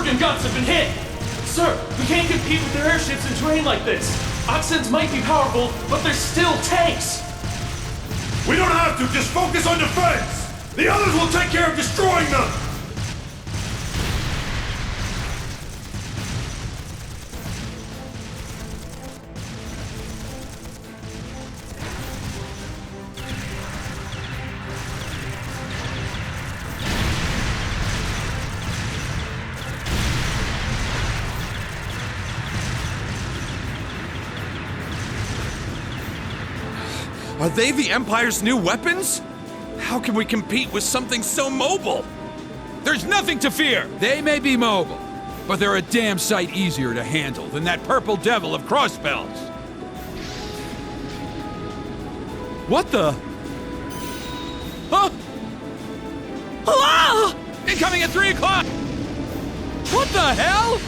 Bergen guns have been hit! Sir, we can't compete with their airships in terrain like this! Oxens might be powerful, but they're still tanks! We don't have to, just focus on defense! The others will take care of destroying them! Are they the Empire's new weapons? How can we compete with something so mobile? There's nothing to fear! They may be mobile, but they're a damn sight easier to handle than that purple devil of crossbells. What the? Huh? Ah! Incoming at 3 o'clock! What the hell?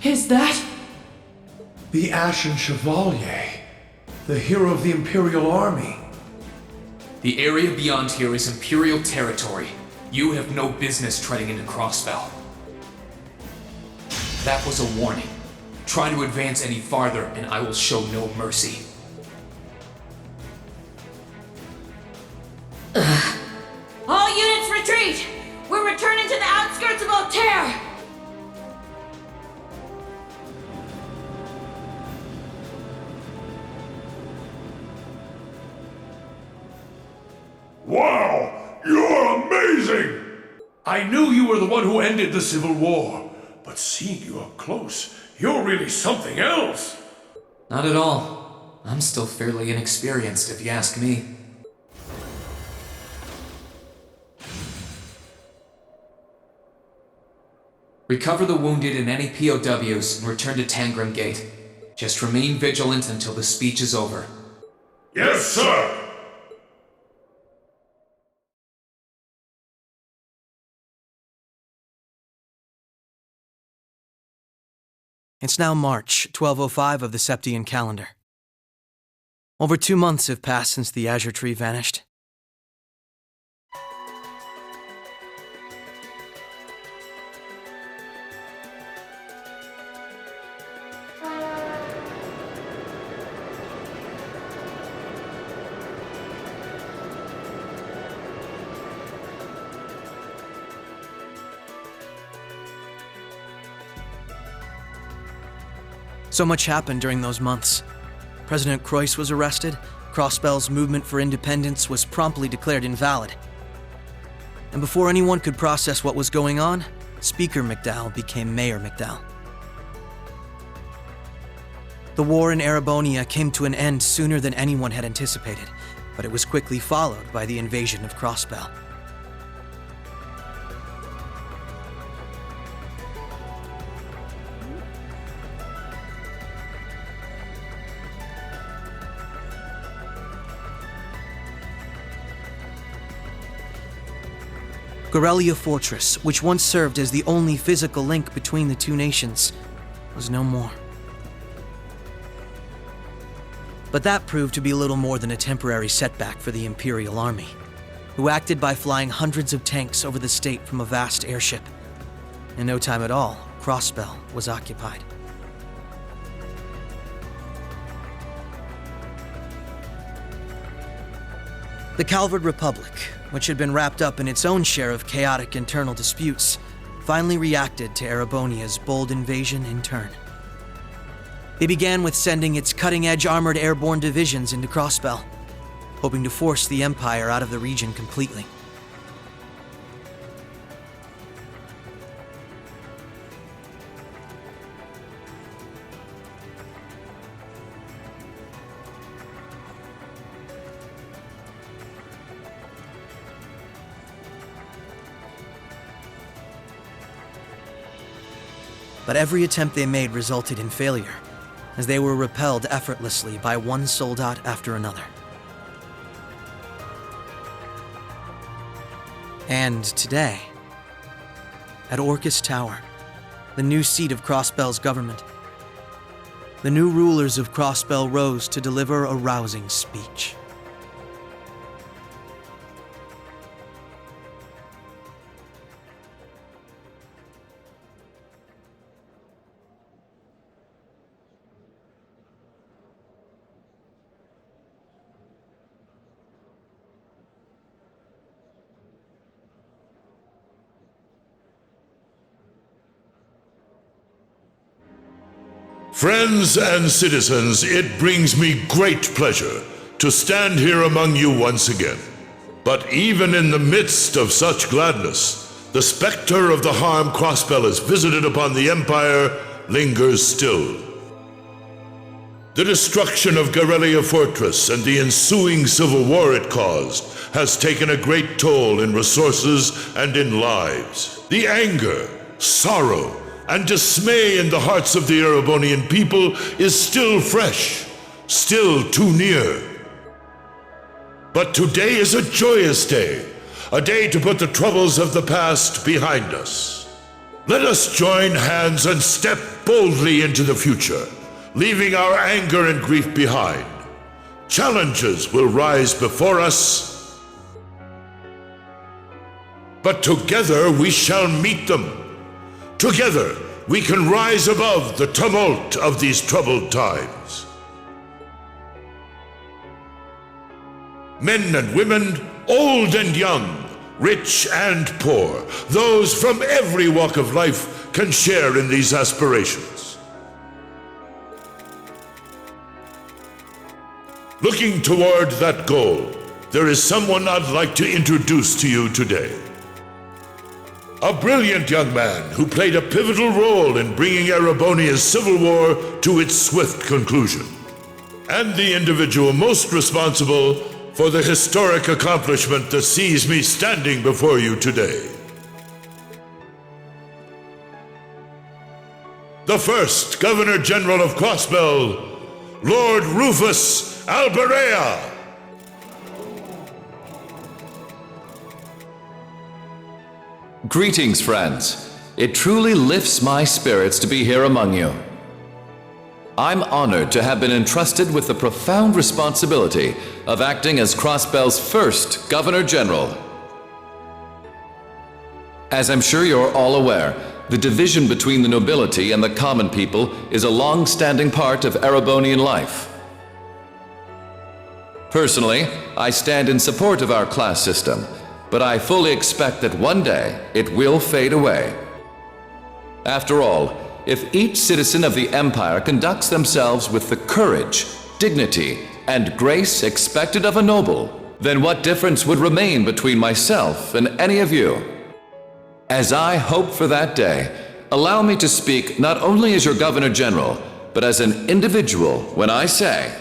Is that? The Ashen Chevalier, the hero of the Imperial Army. The area beyond here is Imperial territory. You have no business treading into Crossbell. That was a warning. Try to advance any farther, and I will show no mercy. All units retreat! We're returning to the outskirts of Altair! Wow! You're amazing! I knew you were the one who ended the Civil War, but seeing you up close, you're really something else! Not at all. I'm still fairly inexperienced, if you ask me. Recover the wounded and any POWs and return to Tangram Gate. Just remain vigilant until the speech is over. Yes, sir! It's now March 1205 of the Septian calendar. Over 2 months have passed since the Azure Tree vanished. So much happened during those months. President Croix was arrested, Crossbell's movement for independence was promptly declared invalid. And before anyone could process what was going on, Speaker McDowell became Mayor McDowell. The war in Erebonia came to an end sooner than anyone had anticipated, but it was quickly followed by the invasion of Crossbell. Gorelia Fortress, which once served as the only physical link between the two nations, was no more. But that proved to be little more than a temporary setback for the Imperial Army, who acted by flying hundreds of tanks over the state from a vast airship. In no time at all, Crossbell was occupied. The Calvard Republic, which had been wrapped up in its own share of chaotic internal disputes, finally reacted to Erebonia's bold invasion in turn. They began with sending its cutting-edge armored airborne divisions into Crossbell, hoping to force the Empire out of the region completely. But every attempt they made resulted in failure, as they were repelled effortlessly by one soldat after another. And today, at Orcus Tower, the new seat of Crossbell's government. The new rulers of Crossbell rose to deliver a rousing speech. Friends and citizens, it brings me great pleasure to stand here among you once again. But even in the midst of such gladness, the specter of the harm Crossbell has visited upon the Empire lingers still. The destruction of Garrelia Fortress and the ensuing civil war it caused has taken a great toll in resources and in lives. The anger, sorrow, and dismay in the hearts of the Erebonian people is still fresh, still too near. But today is a joyous day, a day to put the troubles of the past behind us. Let us join hands and step boldly into the future, leaving our anger and grief behind. Challenges will rise before us, but together we shall meet them. Together, we can rise above the tumult of these troubled times. Men and women, old and young, rich and poor, those from every walk of life can share in these aspirations. Looking toward that goal, there is someone I'd like to introduce to you today. A brilliant young man who played a pivotal role in bringing Erebonia's civil war to its swift conclusion, and the individual most responsible for the historic accomplishment that sees me standing before you today. The first Governor General of Crossbell, Lord Rufus Alberea. Greetings, friends. It truly lifts my spirits to be here among you. I'm honored to have been entrusted with the profound responsibility of acting as Crossbell's first Governor General. As I'm sure you're all aware, the division between the nobility and the common people is a long-standing part of Erebonian life. Personally, I stand in support of our class system, but I fully expect that one day it will fade away. After all, if each citizen of the Empire conducts themselves with the courage, dignity, and grace expected of a noble, then what difference would remain between myself and any of you? As I hope for that day, allow me to speak not only as your Governor General, but as an individual when I say,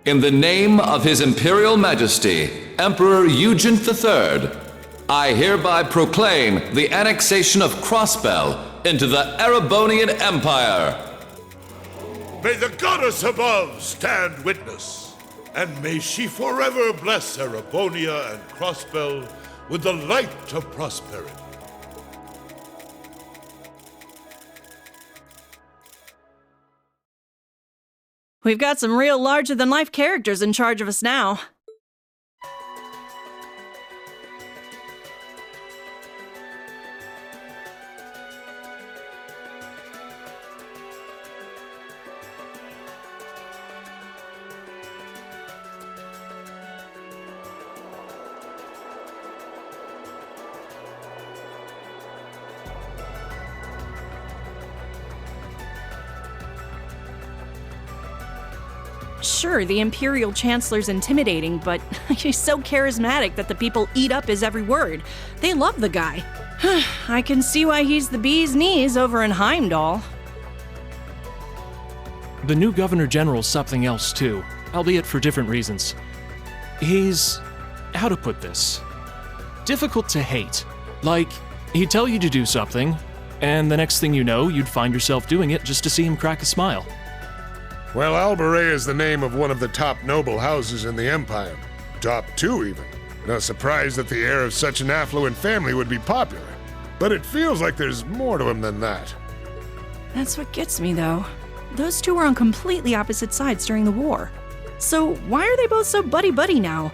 in the name of His Imperial Majesty, Emperor Eugene III, I hereby proclaim the annexation of Crossbell into the Erebonian Empire. May the goddess above stand witness, and may she forever bless Erebonia and Crossbell with the light of prosperity. We've got some real larger-than-life characters in charge of us now. Sure, the Imperial Chancellor's intimidating, but he's so charismatic that the people eat up his every word. They love the guy. I can see why he's the bee's knees over in Heimdall. The new Governor General's something else too, albeit for different reasons. He's... how to put this? Difficult to hate. Like, he'd tell you to do something, and the next thing you know, you'd find yourself doing it just to see him crack a smile. Well, Alberea is the name of one of the top noble houses in the Empire. Top 2, even. No surprise that the heir of such an affluent family would be popular. But it feels like there's more to him than that. That's what gets me, though. Those two were on completely opposite sides during the war. So why are they both so buddy-buddy now?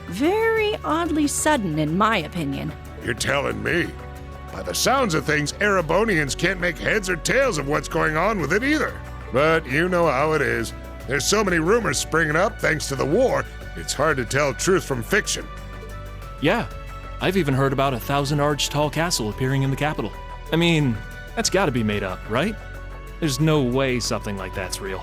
Very oddly sudden, in my opinion. You're telling me. By the sounds of things, Erebonians can't make heads or tails of what's going on with it either. But you know how it is. There's so many rumors springing up thanks to the war, it's hard to tell truth from fiction. Yeah, I've even heard about a 1,000-arch tall castle appearing in the capital. I mean, that's gotta be made up, right? There's no way something like that's real.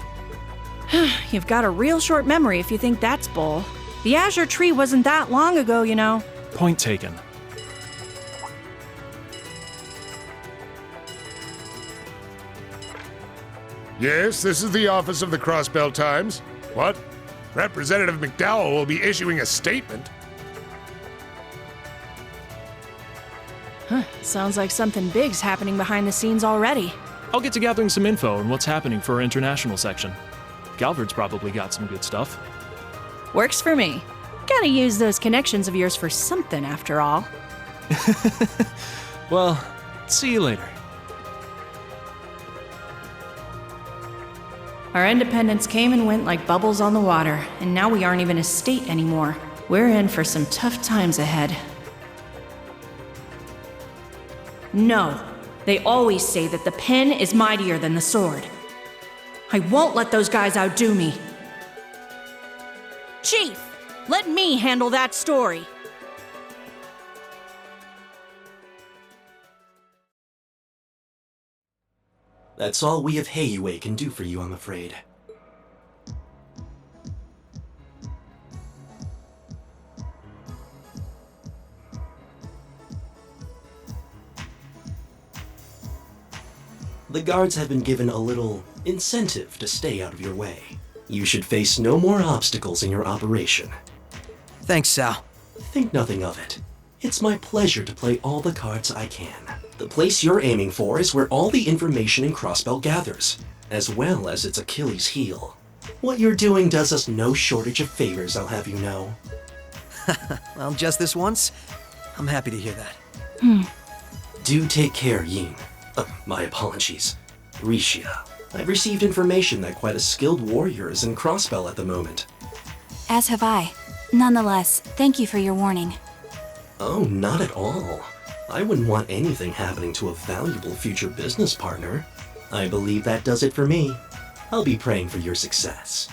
You've got a real short memory if you think that's bull. The Azure Tree wasn't that long ago, you know. Point taken. Yes, this is the office of the Crossbell Times. What? Representative McDowell will be issuing a statement. Sounds like something big's happening behind the scenes already. I'll get to gathering some info on what's happening for our international section. Calvard's probably got some good stuff. Works for me. Gotta use those connections of yours for something, after all. Well, see you later. Our independence came and went like bubbles on the water, and now we aren't even a state anymore. We're in for some tough times ahead. No, they always say that the pen is mightier than the sword. I won't let those guys outdo me. Chief, let me handle that story. That's all we of Heiue can do for you, I'm afraid. The guards have been given a little incentive to stay out of your way. You should face no more obstacles in your operation. Thanks, Sal. Think nothing of it. It's my pleasure to play all the cards I can. The place you're aiming for is where all the information in Crossbell gathers, as well as its Achilles heel. What you're doing does us no shortage of favors, I'll have you know. Well, just this once? I'm happy to hear that. Do take care, Yin. My apologies. Rishia. I've received information that quite a skilled warrior is in Crossbell at the moment. As have I. Nonetheless, thank you for your warning. Oh, not at all. I wouldn't want anything happening to a valuable future business partner. I believe that does it for me. I'll be praying for your success.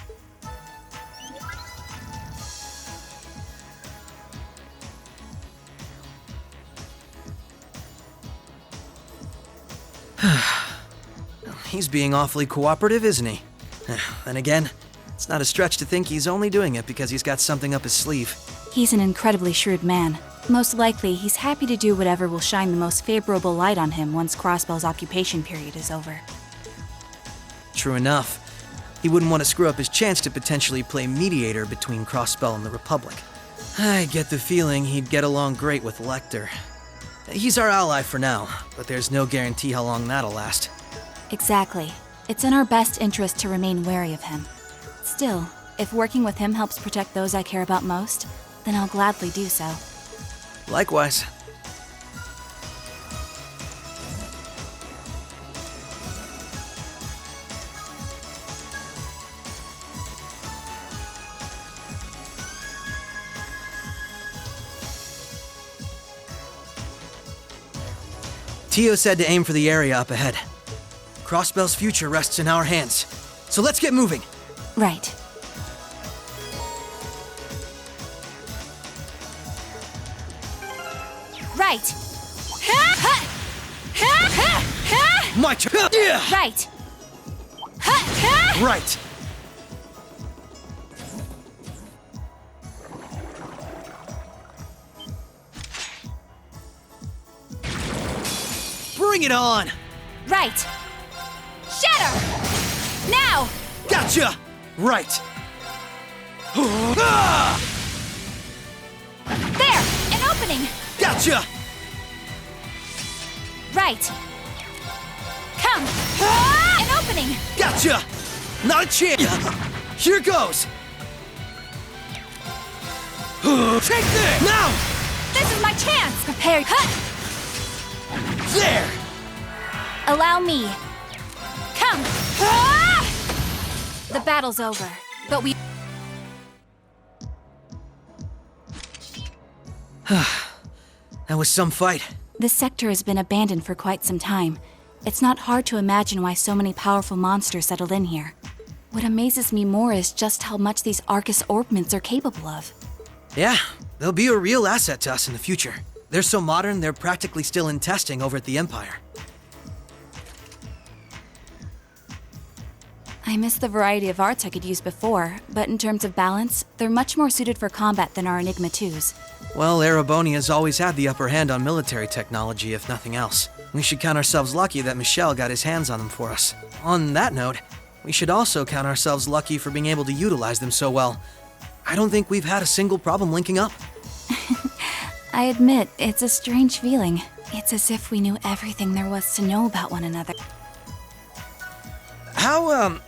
He's being awfully cooperative, isn't he? Then again, it's not a stretch to think he's only doing it because he's got something up his sleeve. He's an incredibly shrewd man. Most likely, he's happy to do whatever will shine the most favorable light on him once Crossbell's occupation period is over. True enough. He wouldn't want to screw up his chance to potentially play mediator between Crossbell and the Republic. I get the feeling he'd get along great with Lecter. He's our ally for now, but there's no guarantee how long that'll last. Exactly. It's in our best interest to remain wary of him. Still, if working with him helps protect those I care about most, then I'll gladly do so. Likewise. Tio said to aim for the area up ahead. Crossbell's future rests in our hands, so let's get moving. Right. Right. My turn. Yeah. Right. Right. Bring it on. Right. Shatter! Now! Gotcha! Right. There! An opening! Gotcha! Right. Come! An opening! Gotcha! Not a chance! Here goes! Take this! Now! This is my chance! Prepare. There! Allow me. Come! Ah! The battle's over, but we... That was some fight. This sector has been abandoned for quite some time. It's not hard to imagine why so many powerful monsters settled in here. What amazes me more is just how much these Arcus orbments are capable of. Yeah, they'll be a real asset to us in the future. They're so modern, they're practically still in testing over at the Empire. I miss the variety of arts I could use before, but in terms of balance, they're much more suited for combat than our Enigma 2s. Well, Erebonia's always had the upper hand on military technology, if nothing else. We should count ourselves lucky that Michel got his hands on them for us. On that note, we should also count ourselves lucky for being able to utilize them so well. I don't think we've had a single problem linking up. I admit, it's a strange feeling. It's as if we knew everything there was to know about one another. How,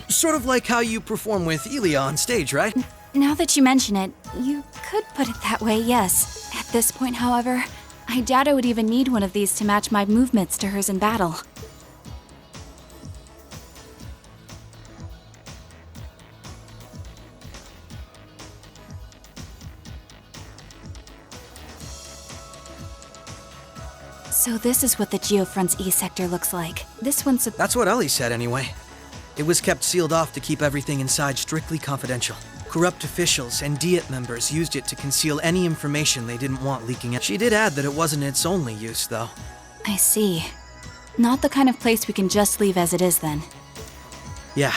sort of like how you perform with Elia on stage, right? Now that you mention it, you could put it that way, yes. At this point, however, I doubt I would even need one of these to match my movements to hers in battle. So this is what the Geofront's E sector looks like. This one's That's what Ellie said anyway. It was kept sealed off to keep everything inside strictly confidential. Corrupt officials and Diet members used it to conceal any information they didn't want leaking out. She did add that it wasn't its only use, though. I see. Not the kind of place we can just leave as it is, then. Yeah.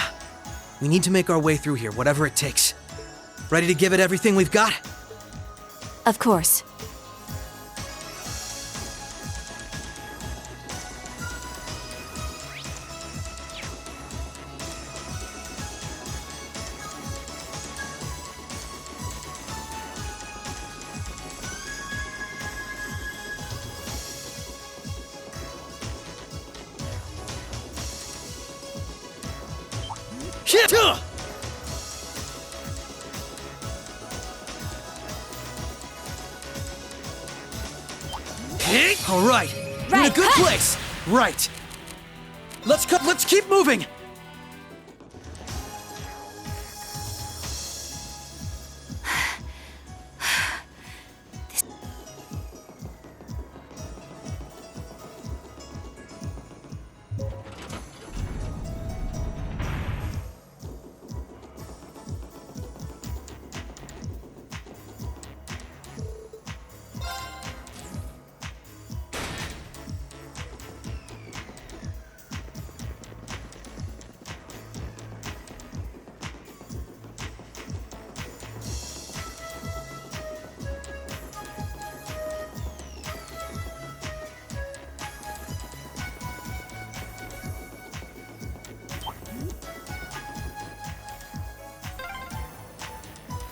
We need to make our way through here, whatever it takes. Ready to give it everything we've got? Of course. Shit! All right. We're in a good place. Right. Let's keep moving.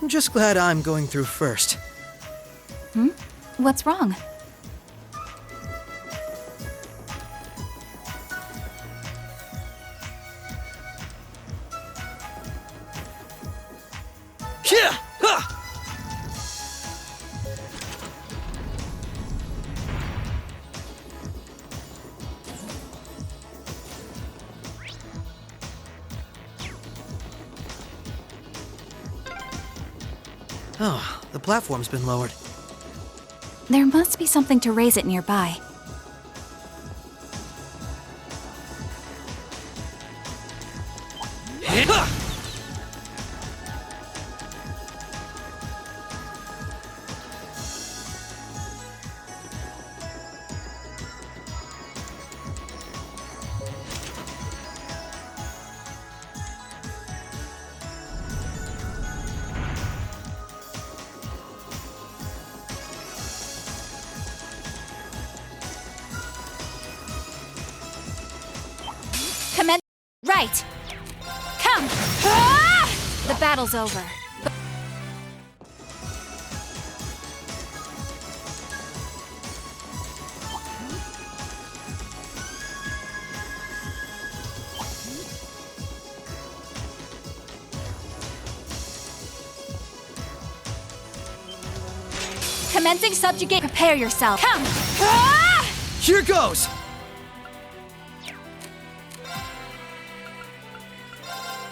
I'm just glad I'm going through first. What's wrong? Yeah! Ha! Oh, the platform's been lowered. There must be something to raise it nearby. Commence. Right. Come. Ah! The battle's over. Commencing subjugate. Prepare yourself. Come! Ah! Here goes!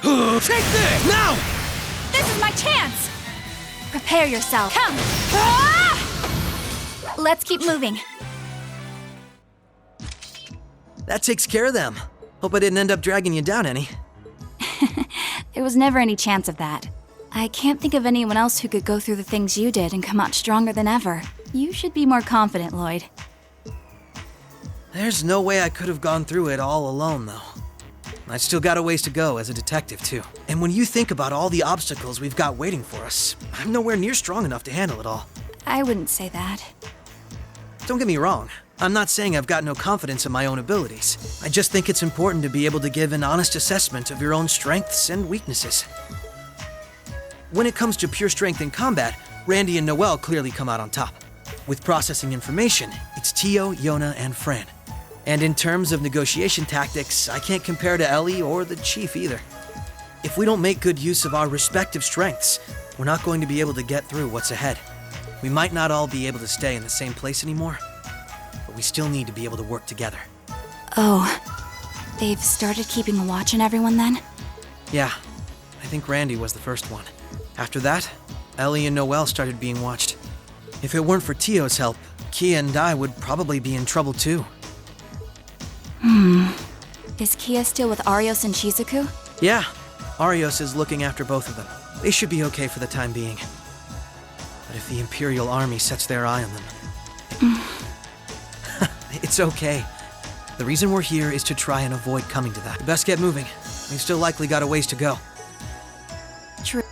Take this! Now! This is my chance! Prepare yourself. Come! Ah! Let's keep moving. That takes care of them. Hope I didn't end up dragging you down any. There was never any chance of that. I can't think of anyone else who could go through the things you did and come out stronger than ever. You should be more confident, Lloyd. There's no way I could have gone through it all alone, though. I still got a ways to go as a detective, too. And when you think about all the obstacles we've got waiting for us, I'm nowhere near strong enough to handle it all. I wouldn't say that. Don't get me wrong. I'm not saying I've got no confidence in my own abilities. I just think it's important to be able to give an honest assessment of your own strengths and weaknesses. When it comes to pure strength in combat, Randy and Noelle clearly come out on top. With processing information, it's Tio, Yona, and Fran. And in terms of negotiation tactics, I can't compare to Ellie or the Chief either. If we don't make good use of our respective strengths, we're not going to be able to get through what's ahead. We might not all be able to stay in the same place anymore, but we still need to be able to work together. Oh, they've started keeping a watch on everyone then? Yeah, I think Randy was the first one. After that, Ellie and Noelle started being watched. If it weren't for Tio's help, Kia and I would probably be in trouble too. Is Kia still with Arios and Shizuku? Yeah, Arios is looking after both of them. They should be okay for the time being. But if the Imperial Army sets their eye on them... It's okay. The reason we're here is to try and avoid coming to that. We best get moving. We've still likely got a ways to go. True.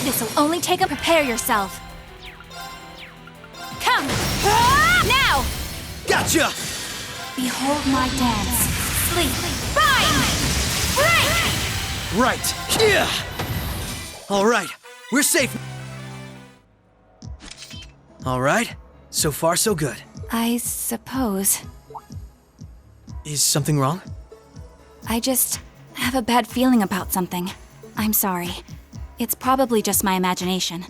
This'll only take a... Prepare yourself. Come! Ah! Now! Gotcha! Behold my dance. Sleep. Bind! Break! Right. Yeah! All right, we're safe. All right, so far so good. I suppose. Is something wrong? I just have a bad feeling about something. I'm sorry. It's probably just my imagination.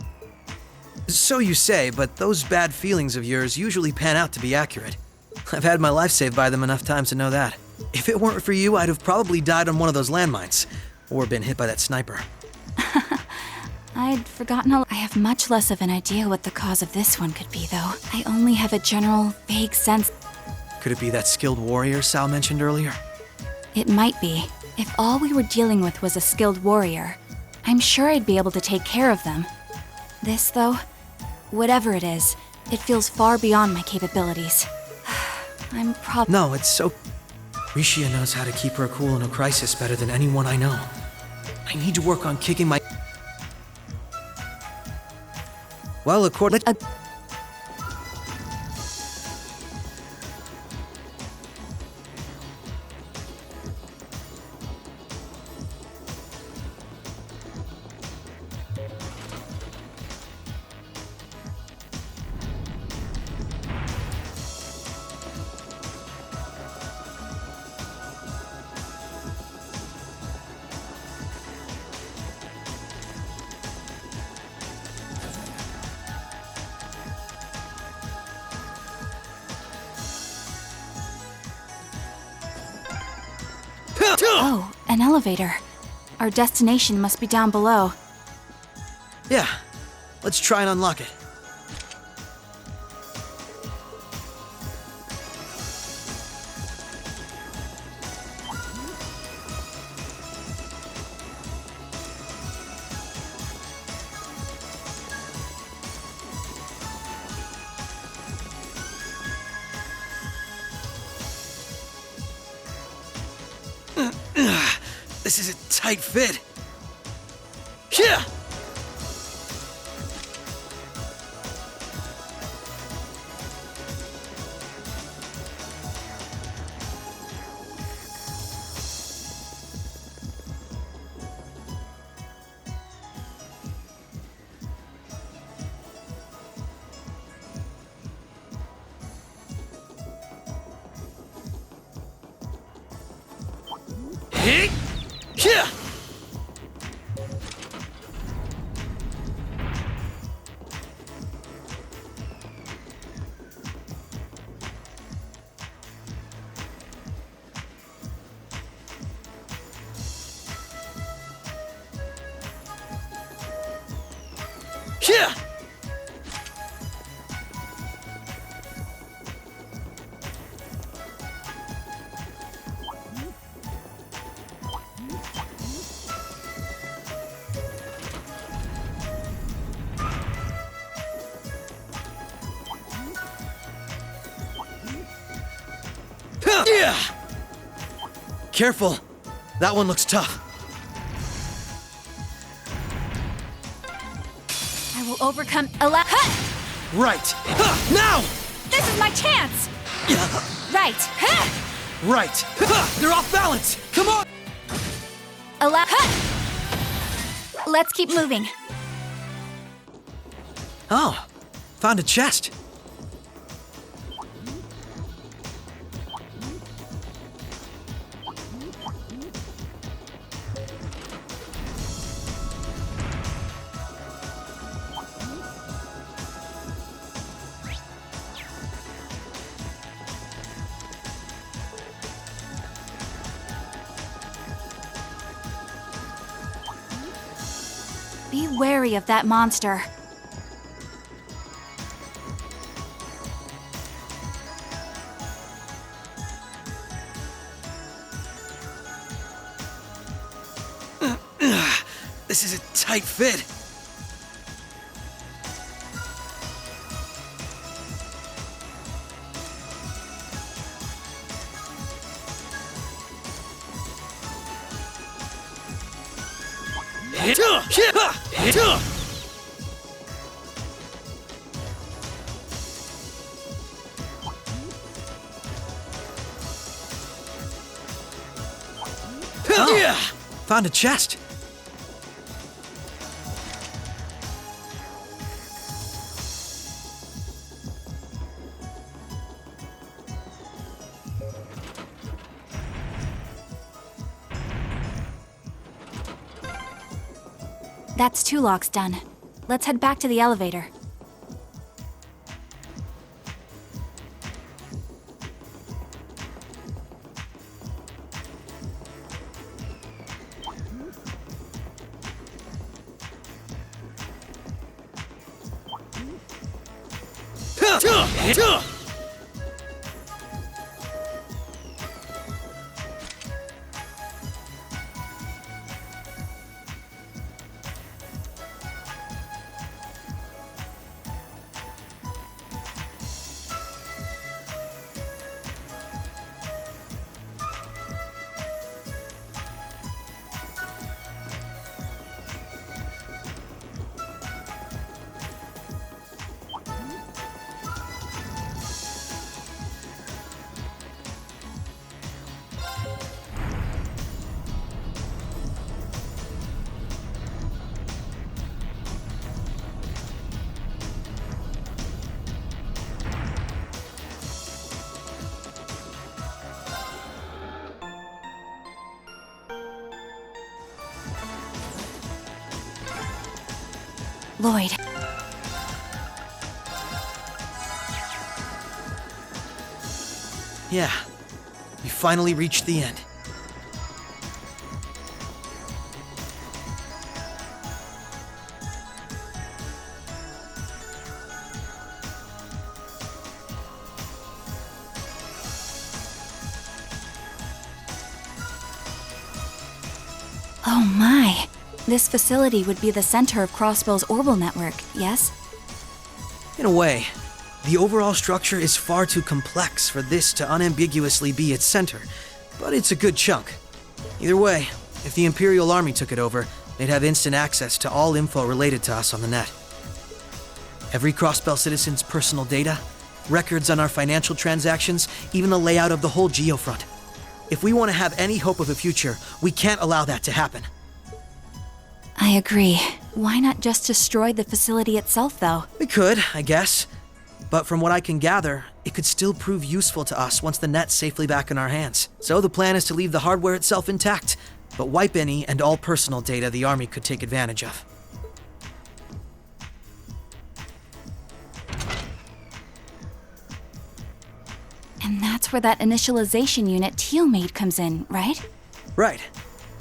So you say, but those bad feelings of yours usually pan out to be accurate. I've had my life saved by them enough times to know that. If it weren't for you, I'd have probably died on one of those landmines, or been hit by that sniper. I'd forgotten I have much less of an idea what the cause of this one could be, though. I only have a general, vague sense. Could it be that skilled warrior Sal mentioned earlier? It might be. If all we were dealing with was a skilled warrior, I'm sure I'd be able to take care of them. This, though, whatever it is, it feels far beyond my capabilities. I'm probably... No, it's so... Rishia knows how to keep her cool in a crisis better than anyone I know. I need to work on kicking my... Well, according... Oh, an elevator. Our destination must be down below. Yeah, let's try and unlock it. This is a tight fit. Yeah! Hey! Yeah! Yeah! Yeah! Careful. That one looks tough. I will overcome Right. Now! This is my chance! Right. Right. They're off balance. Come on! Let's keep moving. Oh, found a chest. Be wary of that monster. This is a tight fit. Yeah! Found a chest. That's 2 locks done. Let's head back to the elevator. Lloyd. Yeah, we finally reached the end. Oh my. This facility would be the center of Crossbell's orbital network, yes? In a way, the overall structure is far too complex for this to unambiguously be its center, but it's a good chunk. Either way, If the Imperial Army took it over, they'd have instant access to all info related to us on the net. Every Crossbell citizen's personal data, records on our financial transactions, even the layout of the whole geofront. If we want to have any hope of a future, we can't allow that to happen. I agree. Why not just destroy the facility itself, though? We could, I guess. But from what I can gather, it could still prove useful to us once the net's safely back in our hands. So the plan is to leave the hardware itself intact, but wipe any and all personal data the Army could take advantage of. And that's where that initialization unit Teal made comes in, right? Right.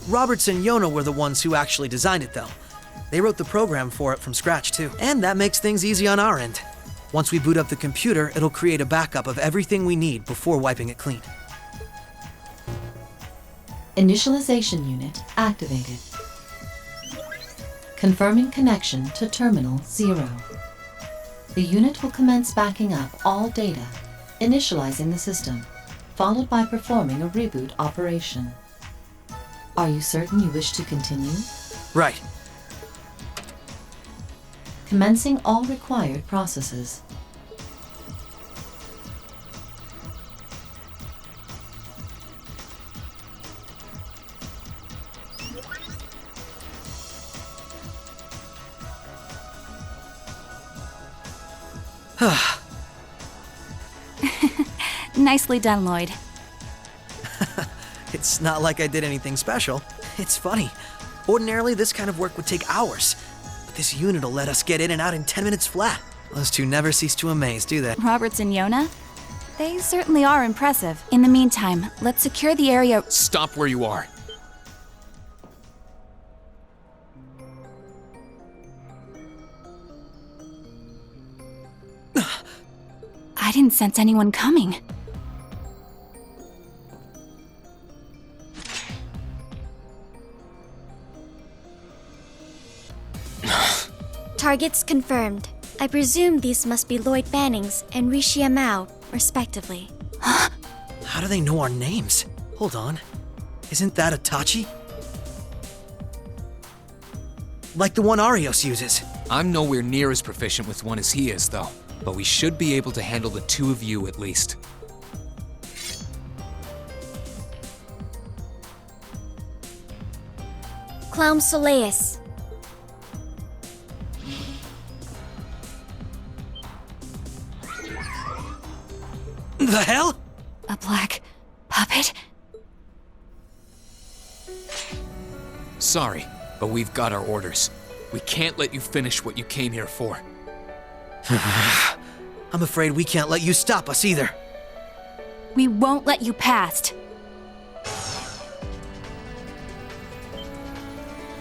Roberts and Yona were the ones who actually designed it, though. They wrote the program for it from scratch, too. And that makes things easy on our end. Once we boot up the computer, it'll create a backup of everything we need before wiping it clean. Initialization unit activated. Confirming connection to Terminal 0. The unit will commence backing up all data, initializing the system, followed by performing a reboot operation. Are you certain you wish to continue? Right. Commencing all required processes. Nicely done, Lloyd. It's not like I did anything special. It's funny. Ordinarily, this kind of work would take hours. But this unit will let us get in and out in 10 minutes flat. Those two never cease to amaze, do they? Roberts and Yona? They certainly are impressive. In the meantime, let's secure the area. Stop where you are. I didn't sense anyone coming. Targets confirmed. I presume these must be Lloyd Bannings and Rishia Mao, respectively. How do they know our names? Hold on. Isn't that Itachi? Like the one Arios uses. I'm nowhere near as proficient with one as he is, though. But we should be able to handle the two of you at least. Clown Soleus. The hell? A black puppet? Sorry, but we've got our orders. We can't let you finish what you came here for. I'm afraid we can't let you stop us either. We won't let you past.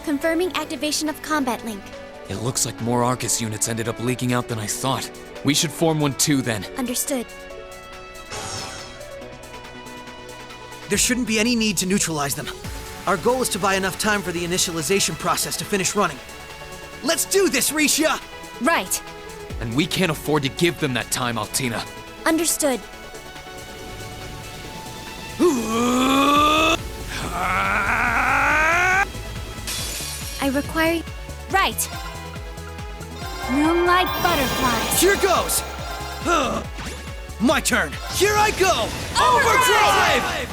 Confirming activation of combat link. It looks like more Arcus units ended up leaking out than I thought. We should form one too, then. Understood. There shouldn't be any need to neutralize them. Our goal is to buy enough time for the initialization process to finish running. Let's do this, Rishia! Right. And we can't afford to give them that time, Altina. Understood. I require... Right. Moonlight butterflies. Here goes! My turn! Here I go! Overdrive!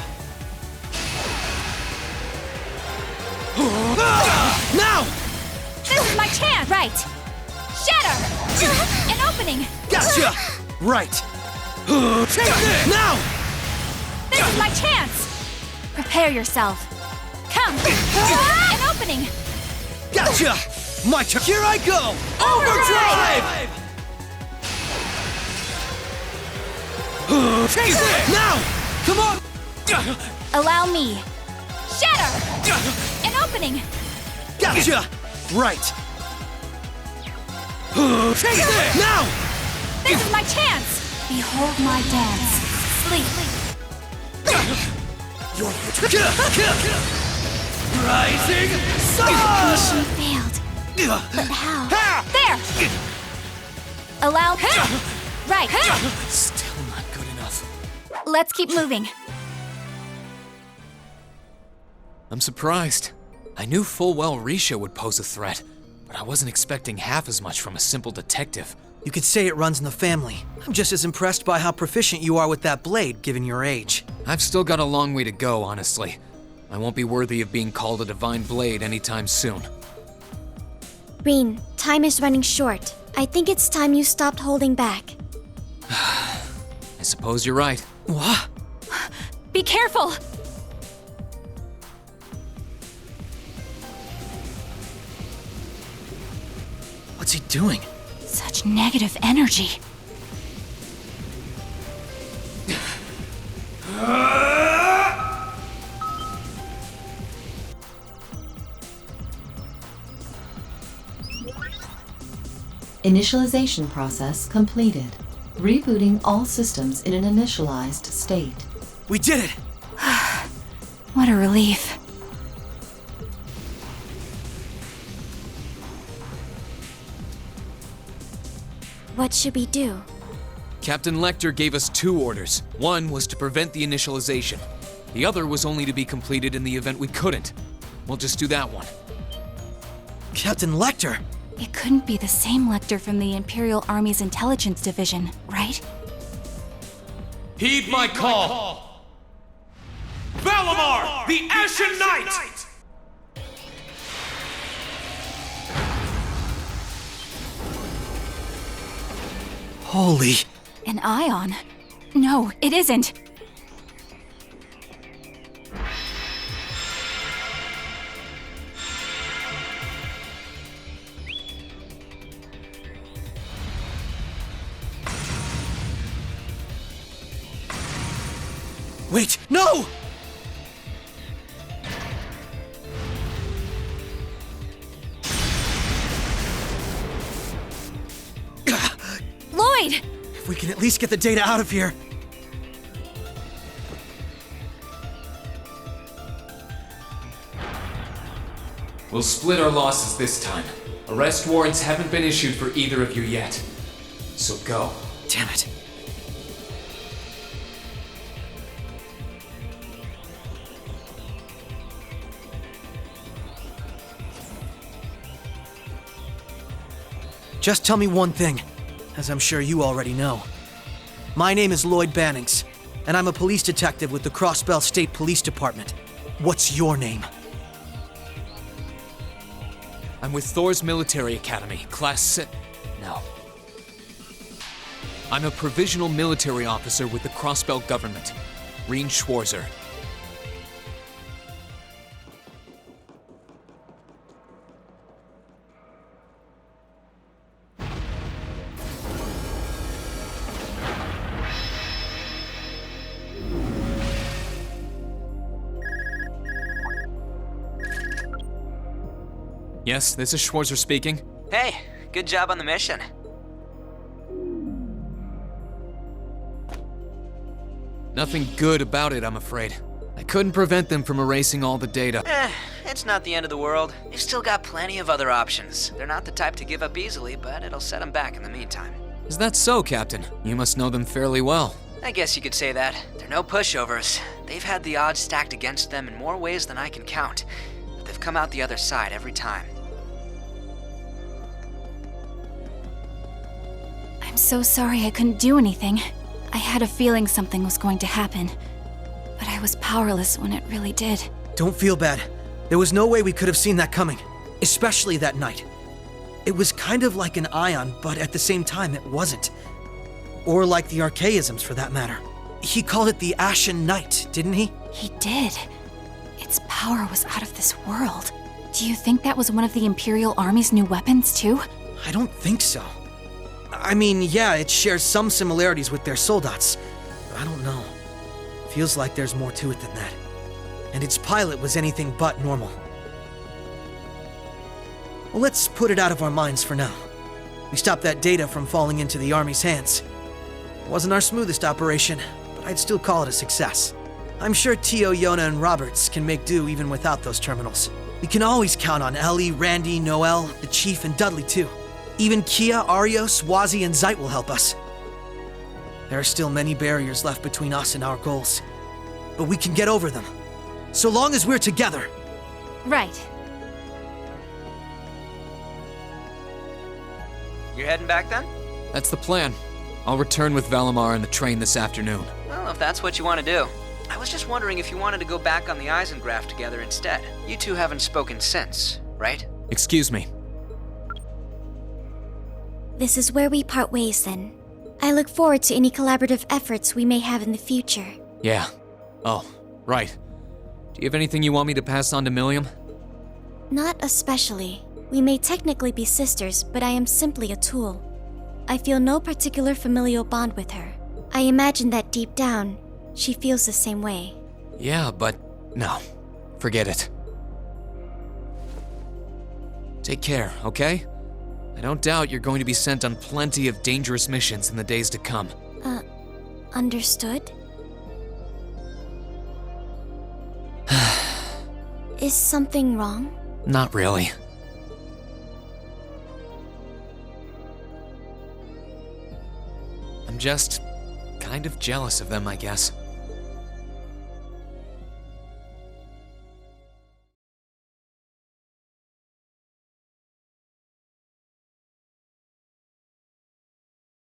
Now! This is my chance! Right. Shatter! An opening! Gotcha! Right. Take this! Now! This is my chance! Prepare yourself. Come! An opening! Gotcha! My turn! Here I go! Overdrive! Take this! Now! Come on! Allow me. Shatter! An opening! Gotcha! Right. Take this! Now! This is my chance! Behold my dance. Sleep. Rising She sun! failed. But how? There! Allow... Right. Still not good enough. Let's keep moving. I'm surprised. I knew full well Risha would pose a threat, but I wasn't expecting half as much from a simple detective. You could say it runs in the family. I'm just as impressed by how proficient you are with that blade, given your age. I've still got a long way to go, honestly. I won't be worthy of being called a divine blade anytime soon. Rin, time is running short. I think it's time you stopped holding back. I suppose you're right. What? Be careful! What's he doing? Such negative energy. Initialization process completed. Rebooting all systems in an initialized state. We did it! What a relief. What should we do? Captain Lecter gave us 2 orders. One was to prevent the initialization. The other was only to be completed in the event we couldn't. We'll just do that one. Captain Lecter! It couldn't be the same Lecter from the Imperial Army's Intelligence Division, right? Heed my call! Valimar, the Ashen Knight! Holy... An ion? No, it isn't. Wait, no! Lloyd! If we can at least get the data out of here. We'll split our losses this time. Arrest warrants haven't been issued for either of you yet. So go. Damn it. Just tell me one thing, as I'm sure you already know. My name is Lloyd Bannings, and I'm a police detective with the Crossbell State Police Department. What's your name? I'm with Thor's Military Academy, Class 6. No. I'm a provisional military officer with the Crossbell government, Reen Schwarzer. Yes, this is Schwarzer speaking. Hey, good job on the mission. Nothing good about it, I'm afraid. I couldn't prevent them from erasing all the data. It's not the end of the world. They've still got plenty of other options. They're not the type to give up easily, but it'll set them back in the meantime. Is that so, Captain? You must know them fairly well. I guess you could say that. They're no pushovers. They've had the odds stacked against them in more ways than I can count, but they've come out the other side every time. I'm so sorry I couldn't do anything. I had a feeling something was going to happen, but I was powerless when it really did. Don't feel bad. There was no way we could have seen that coming, especially that night. It was kind of like an ion, but at the same time it wasn't. Or like the archaisms, for that matter. He called it the Ashen Knight, didn't he? He did. Its power was out of this world. Do you think that was one of the Imperial Army's new weapons, too? I don't think so. I mean, yeah, it shares some similarities with their soldats. But I don't know. Feels like there's more to it than that. And its pilot was anything but normal. Well, let's put it out of our minds for now. We stopped that data from falling into the Army's hands. It wasn't our smoothest operation, but I'd still call it a success. I'm sure Tio, Yona, and Roberts can make do even without those terminals. We can always count on Ellie, Randy, Noel, the Chief, and Dudley too. Even Kia, Arios, Wazi, and Zeit will help us. There are still many barriers left between us and our goals, but we can get over them. So long as we're together. Right. You're heading back then? That's the plan. I'll return with Valimar on the train this afternoon. Well, if that's what you want to do. I was just wondering if you wanted to go back on the Eisengraph together instead. You two haven't spoken since, right? Excuse me. This is where we part ways then. I look forward to any collaborative efforts we may have in the future. Yeah. Oh, right. Do you have anything you want me to pass on to Milliam? Not especially. We may technically be sisters, but I am simply a tool. I feel no particular familial bond with her. I imagine that deep down, she feels the same way. Yeah, but no. Forget it. Take care, okay? I don't doubt you're going to be sent on plenty of dangerous missions in the days to come. Understood? Is something wrong? Not really. I'm just kind of jealous of them, I guess.